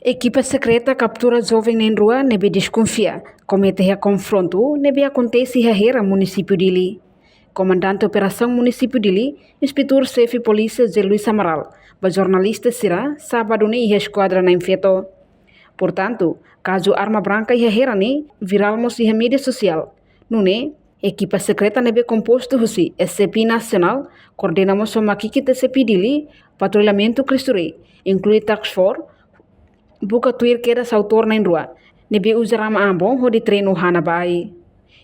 Equipa secreta captura jovem em rua nebe desconfia. Comete confronto nebe acontece em município dele. Comandante Operação Município dele, Inspetor Chefe Polícia de Luís Amaral, ba jornalista será sábado nem esquadra na infeto. Portanto, caso arma branca e ni viral mos em mídia social. Nune, equipa secreta nebe composto husi SCP Nacional, coordenamos o maquiki SCP dele, patrulhamento Cristure, inclui task force, buka tuir queda autor na rua. Nebe usarama ambon ho de treino hana bai.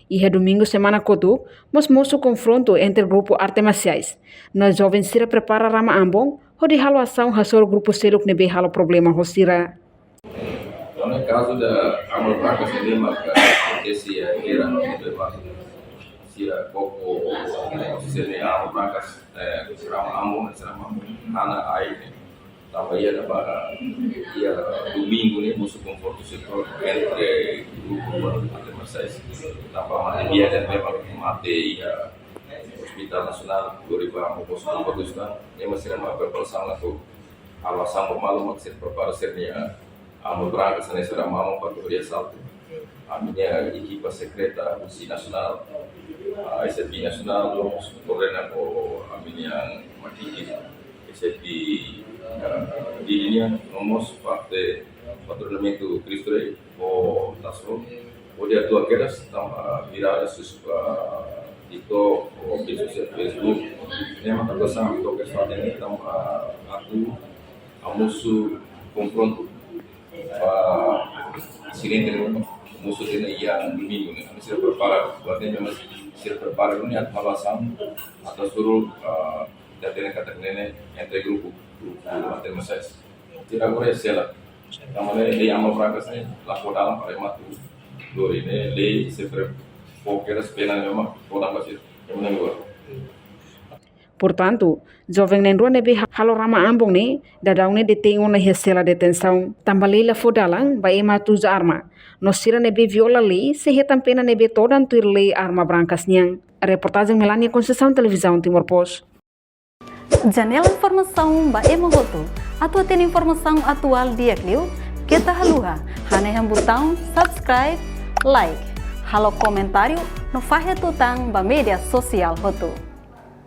E domingo semana kotu, mos moço confronto entre grupo arte marciais. Na jovem sira prepara rama ambon, ho de halo ação hasor grupo seluk nebe halo problema ho sira. No caso da arma branca se lembra que esse era se a pouco se lê arma branca será amor será hana aí tava ia para ia domingo né moço conforto setor entre grupo arte marciais tava mais dia dan memang mati Hospital Nasional Goriba moço conforto está e masih ada beberapa laku alasan pemalu maksud preparasernya Arma branca sana será mau patrulha salto. A minha equipa secreta, Polícia Nacional, a SCP Nacional, vamos coordenar com a minha maquete, SCP di linha, vamos parte patrulhamento Cristure, o Tasro, o dia tua quedas, tambah viral sus TikTok, o Facebook, ini mata pesan untuk kesempatan ini tambah aku, amusu konfronto. Cilindro musuh ini yang domingo nih, masih prepara, artinya masih prepara ini alasan atau suruh datang kata nenek entre grupo arte marciais. Tidak boleh sela. Namanya lei amal prakas nih, laku dalam pada matu. Dua ini lei sefer fokus pena memang orang masih yang menengok. Portanto, jovem nem rua nebe halo rama ambong ne, dadau ne detengo na recela detenção. Tambalila fodalang ba ema tuja arma. Nosira nebe viola lei, se retam pena nebe toda antuir lei arma brancas niang. Reportagem Melania Conceição Televisão Timor Post. Janela informação ba ema goto. Atua tem informação atual dia kliu, kita haluha. Hane yang botão subscribe, like. Halo comentário no fahe tutang ba media sosial hotu.